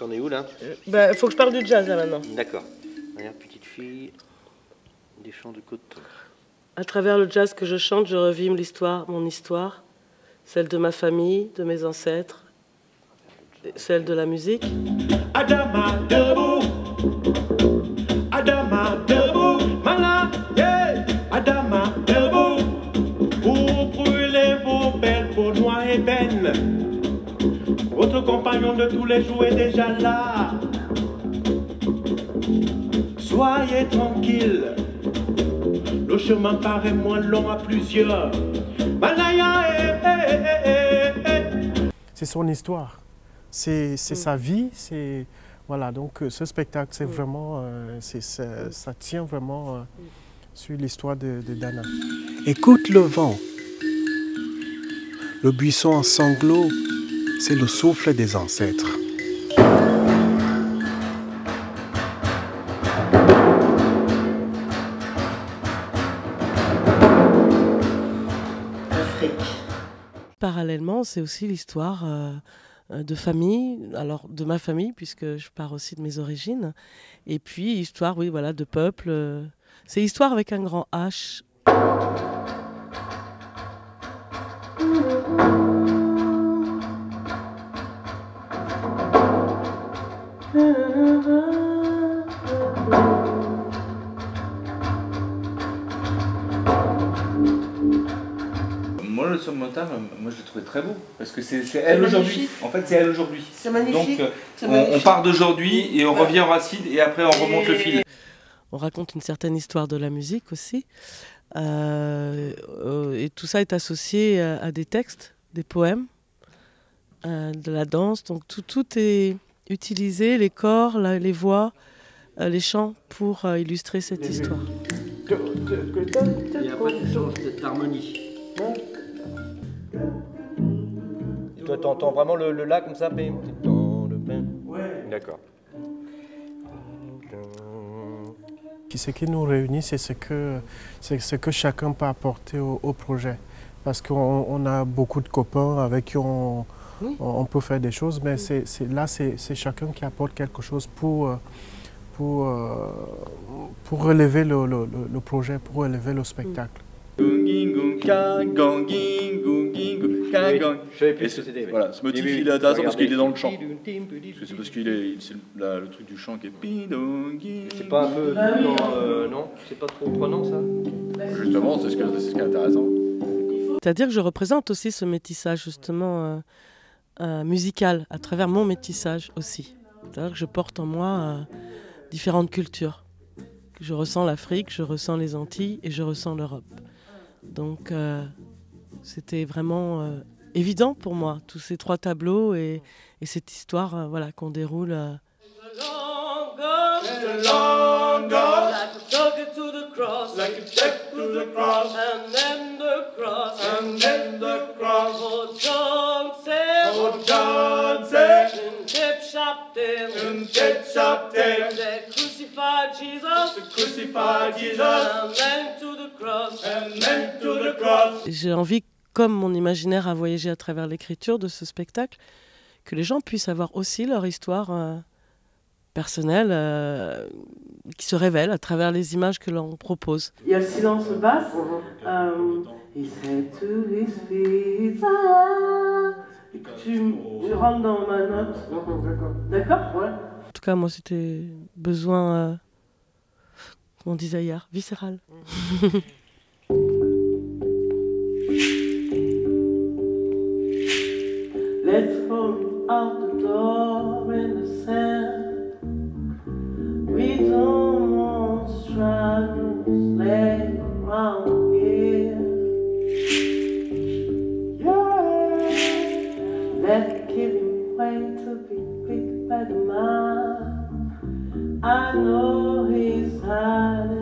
T'en es où là? Bah, faut que je parle du jazz là maintenant. D'accord. Regarde, petite fille, des champs de coton. À travers le jazz que je chante, je revis l'histoire, mon histoire, celle de ma famille, de mes ancêtres, celle de la musique. Adama debout, Adama debout, Mala, yeah, Adama debout, pour brûler vos belles peaux noires et belles. Votre compagnon de tous les jours est déjà là. Soyez tranquille, le chemin paraît moins long à plusieurs. Malaya, C'est son histoire, c'est sa vie, c'est voilà. Donc ce spectacle, c'est vraiment, ça tient vraiment sur l'histoire de Dana. Écoute le vent. Le buisson en sanglots, c'est le souffle des ancêtres. Parallèlement, c'est aussi l'histoire de famille, alors de ma famille, puisque je pars aussi de mes origines, et puis histoire, oui, voilà, de peuple. C'est histoire avec un grand H. Moi, le Samantha, moi je l'ai trouvé très beau, parce que c'est elle aujourd'hui. En fait, c'est elle aujourd'hui. C'est magnifique. Donc, on part d'aujourd'hui et on revient aux racines et après on remonte le fil. On raconte une certaine histoire de la musique aussi. Et tout ça est associé à des textes, des poèmes, de la danse. Donc tout est utilisé, les corps, les voix, les chants pour illustrer cette histoire. Et après, tu changes cette harmonie. Et toi, t'entends vraiment le la comme ça? Ouais. D'accord. Ce qui nous réunit, c'est ce que chacun peut apporter au projet. Parce qu'on a beaucoup de copains avec qui on peut faire des choses, mais c'est chacun qui apporte quelque chose pour relever le projet, pour relever le spectacle. Voilà, ce motif il est intéressant parce qu'il est dans le chant. C'est parce qu'il est le truc du chant qui est. C'est pas un peu. Non, c'est pas trop prenant ça? Justement, c'est ce qui est intéressant. C'est-à-dire que je représente aussi ce métissage justement musical, à travers mon métissage aussi. C'est-à-dire que je porte en moi différentes cultures. Je ressens l'Afrique, je ressens les Antilles et je ressens l'Europe. Donc c'était vraiment évident pour moi, tous ces trois tableaux et cette histoire voilà, qu'on déroule. J'ai envie, comme mon imaginaire a voyagé à travers l'écriture de ce spectacle, que les gens puissent avoir aussi leur histoire personnelle qui se révèle à travers les images que l'on propose. Il y a le silence basse. He said to his feet, tu rentres dans ma note. D'accord. Ouais. En tout cas, moi, c'était besoin, comme on disait hier, viscéral. Let's fall out the door in the sand. We don't want strangers laying around here. Yeah. Let him wait to be picked by the man. I know he's hiding.